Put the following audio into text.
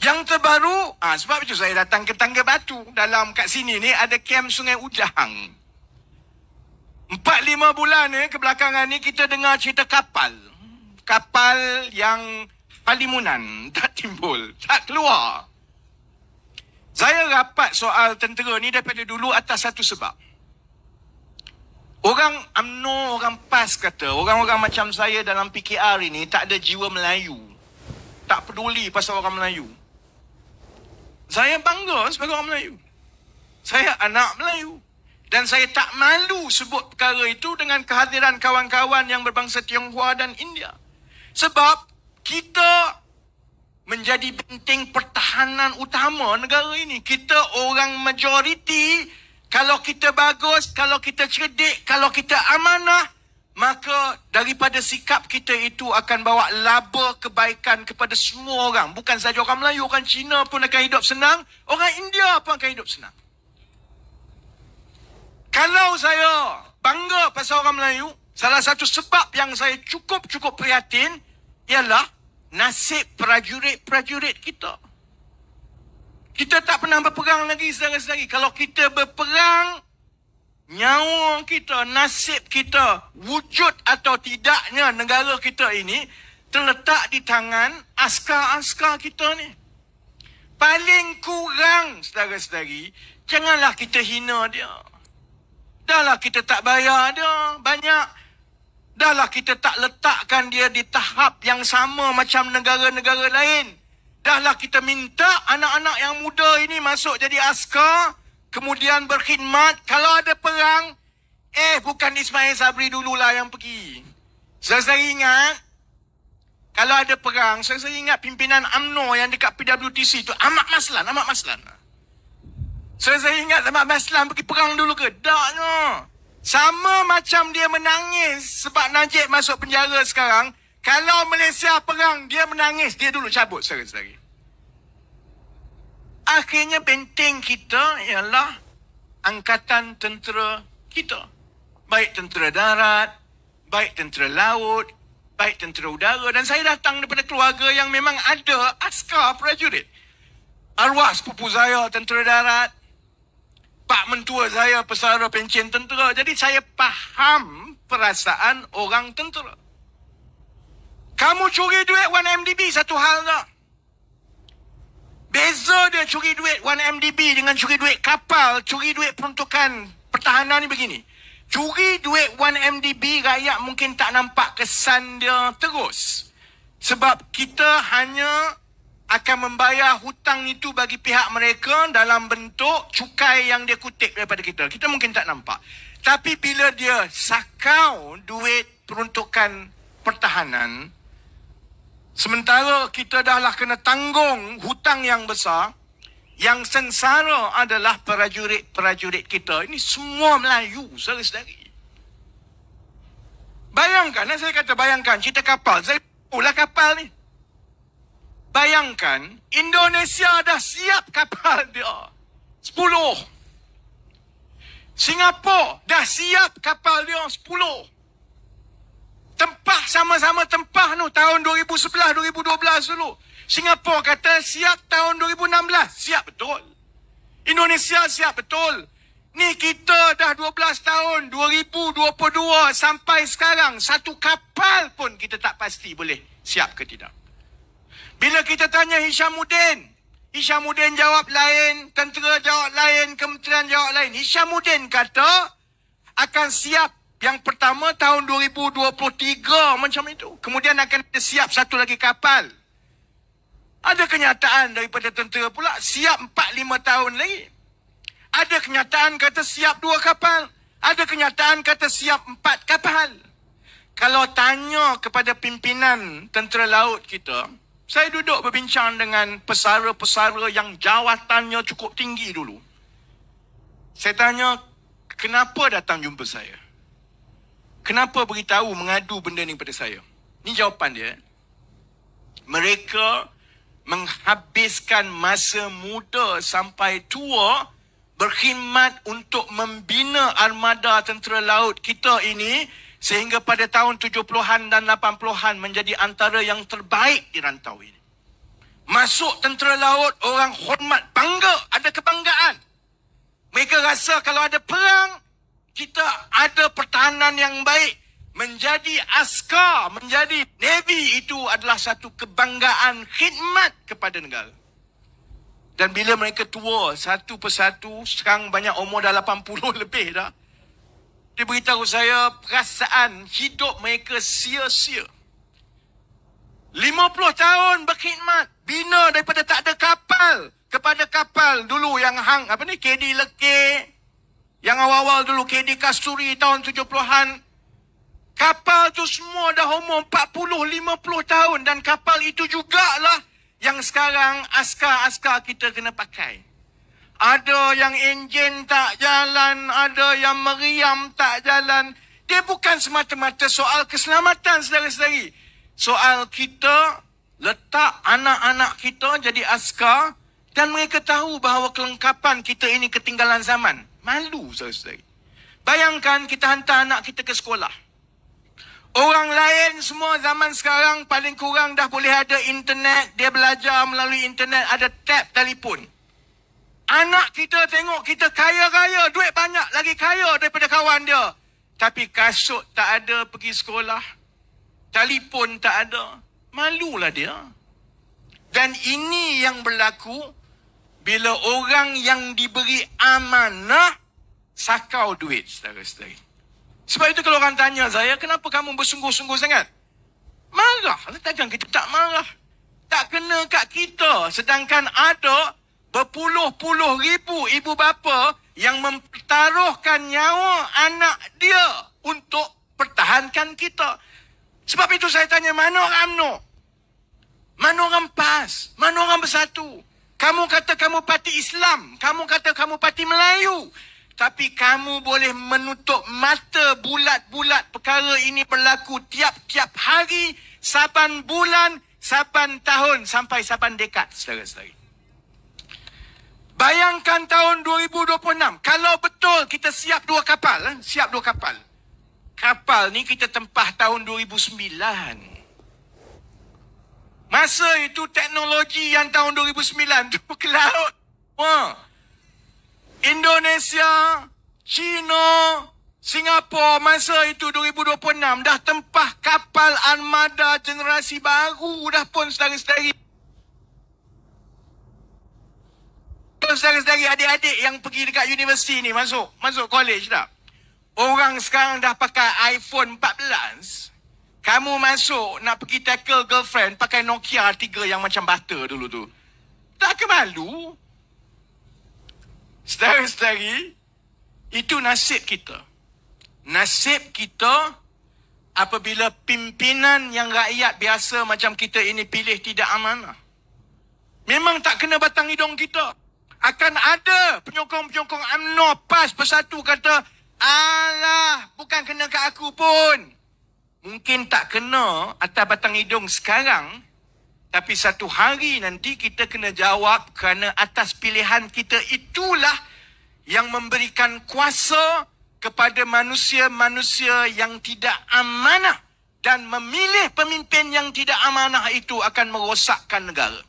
Yang terbaru, sebab itu saya datang ke Tangga Batu. Kat sini ni ada kem Sungai Ujang. 4-5 bulan ni kebelakangan ni kita dengar cerita kapal. Kapal yang halimunan, tak timbul, tak keluar. Saya rapat soal tentera ni daripada dulu atas satu sebab. Orang UMNO, orang PAS kata, orang-orang macam saya dalam PKR ini tak ada jiwa Melayu. Tak peduli pasal orang Melayu. Saya bangga sebagai orang Melayu. Saya anak Melayu. Dan saya tak malu sebut perkara itu dengan kehadiran kawan-kawan yang berbangsa Tionghoa dan India. Sebab kita menjadi benteng pertahanan utama negara ini. Kita orang majoriti. Kalau kita bagus, kalau kita cerdik, kalau kita amanah, maka daripada sikap kita itu akan bawa laba kebaikan kepada semua orang. Bukan sahaja orang Melayu, orang Cina pun akan hidup senang. Orang India pun akan hidup senang. Kalau saya bangga pasal orang Melayu, salah satu sebab yang saya cukup prihatin ialah nasib prajurit-prajurit kita. Kita tak pernah berperang lagi saudara-saudari. Kalau kita berperang, nyawa kita, nasib kita, wujud atau tidaknya negara kita ini terletak di tangan askar-askar kita ni. Paling kurang, saudara-saudari, janganlah kita hina dia. Dahlah kita tak bayar dia banyak. Dahlah kita tak letakkan dia di tahap yang sama macam negara-negara lain. Dahlah kita minta anak-anak yang muda ini masuk jadi askar, kemudian berkhidmat. Kalau ada perang, bukan Ismail Sabri dululah yang pergi. Saya ingat, kalau ada perang, saya ingat pimpinan UMNO yang dekat PWTC itu, Ahmad Maslan. Saya ingat Ahmad Maslan pergi perang dulu ke? Taknya. Sama macam dia menangis sebab Najib masuk penjara sekarang. Kalau Malaysia perang, dia menangis. Dia dulu cabut, saudara-saudari. Akhirnya benteng kita ialah angkatan tentera kita. Baik tentera darat, baik tentera laut, baik tentera udara. Dan saya datang daripada keluarga yang memang ada askar prajurit. Arwah sepupu saya tentera darat. Pak mentua saya pesara pencen tentera. Jadi saya faham perasaan orang tentera. Kamu curi duit 1MDB satu hal tak? Beza dia curi duit 1MDB dengan curi duit kapal, curi duit peruntukan pertahanan ni begini. Curi duit 1MDB rakyat mungkin tak nampak kesan dia terus. Sebab kita hanya akan membayar hutang itu bagi pihak mereka dalam bentuk cukai yang dia kutip daripada kita. Kita mungkin tak nampak. Tapi bila dia sakau duit peruntukan pertahanan, sementara kita dahlah kena tanggung hutang yang besar, yang sengsara adalah prajurit-prajurit kita. Ini semua Melayu, saudara-saudari. Bayangkan, saya kata bayangkan cerita kapal. Saya pula kapal ni. Bayangkan, Indonesia dah siap kapal dia. 10. Singapura dah siap kapal dia 10. Tempah sama-sama tempah tu tahun 2011, 2012 dulu. Singapura kata siap tahun 2016. Siap betul. Indonesia siap betul. Ni kita dah 12 tahun, 2022 sampai sekarang. Satu kapal pun kita tak pasti boleh siap ke tidak. Bila kita tanya Hishamuddin jawab lain, tentera jawab lain, kementerian jawab lain. Hishamuddin kata akan siap yang pertama tahun 2023 macam itu. Kemudian akan siap satu lagi kapal. Ada kenyataan daripada tentera pula siap 4-5 tahun lagi. Ada kenyataan kata siap 2 kapal. Ada kenyataan kata siap 4 kapal. Kalau tanya kepada pimpinan tentera laut kita, saya duduk berbincang dengan pesara-pesara yang jawatannya cukup tinggi dulu. Saya tanya, kenapa datang jumpa saya? Kenapa beritahu, mengadu benda ni pada saya? Ni jawapan dia. Mereka menghabiskan masa muda sampai tua berkhidmat untuk membina armada tentera laut kita ini sehingga pada tahun 70-an dan 80-an menjadi antara yang terbaik di rantau ini. Masuk tentera laut, orang hormat, bangga, ada kebanggaan. Mereka rasa kalau ada perang, kita ada pertahanan yang baik. Menjadi askar, menjadi Navy itu adalah satu kebanggaan khidmat kepada negara. Dan bila mereka tua, satu persatu, sekarang banyak umur dah 80 lebih dah. Dia beritahu saya perasaan hidup mereka sia-sia. 50 tahun berkhidmat, bina daripada tak ada kapal kepada kapal dulu yang KD Lekir, yang awal-awal dulu KD Kasturi tahun 70-an. Kapal tu semua dah umur 40-50 tahun dan kapal itu jugalah yang sekarang askar-askar kita kena pakai. Ada yang enjin tak jalan, ada yang meriam tak jalan. Dia bukan semata-mata soal keselamatan, saudara-saudari. Soal kita letak anak-anak kita jadi askar dan mereka tahu bahawa kelengkapan kita ini ketinggalan zaman. Malu, saudara-saudari. Bayangkan kita hantar anak kita ke sekolah. Orang lain semua zaman sekarang paling kurang dah boleh ada internet. Dia belajar melalui internet, ada tab telefon. Anak kita tengok kita kaya-kaya, duit banyak, lagi kaya daripada kawan dia. Tapi kasut tak ada pergi sekolah. Telefon tak ada. Malulah dia. Dan ini yang berlaku bila orang yang diberi amanah sakau duit, saudara-saudari. Sebab itu kalau orang tanya saya, kenapa kamu bersungguh-sungguh sangat? Marah. Takkan kita tak marah. Tak kena kat kita. Sedangkan ada berpuluh-puluh ribu ibu bapa yang mempertaruhkan nyawa anak dia untuk pertahankan kita. Sebab itu saya tanya, mana orang UMNO? Mana orang PAS? Mana orang Bersatu? Kamu kata kamu parti Islam. Kamu kata kamu parti Melayu. Tapi kamu boleh menutup mata bulat-bulat perkara ini berlaku tiap-tiap hari, saban bulan, saban tahun, sampai saban dekad, saudara-saudari. Bayangkan tahun 2026, kalau betul kita siap 2 kapal, siap 2 kapal. Kapal ni kita tempah tahun 2009. Masa itu teknologi yang tahun 2009 tu ke laut. Indonesia, China, Singapura masa itu 2026 dah tempah kapal armada generasi baru dah pun, saudara-saudari. Saudara-saudari, adik-adik yang pergi dekat universiti ni masuk college dah. Orang sekarang dah pakai iPhone 14. Kamu masuk nak pergi tackle girlfriend pakai Nokia 3 yang macam butter dulu tu. Tak ke malu? Saudara-saudari, itu nasib kita. Nasib kita apabila pimpinan yang rakyat biasa macam kita ini pilih tidak amanah. Memang tak kena batang hidung kita. Akan ada penyokong-penyokong UMNO, PAS, Bersatu kata, alah, bukan kena kat aku pun. Mungkin tak kena atas batang hidung sekarang, tapi satu hari nanti kita kena jawab kerana atas pilihan kita itulah yang memberikan kuasa kepada manusia-manusia yang tidak amanah. Dan memilih pemimpin yang tidak amanah itu akan merosakkan negara.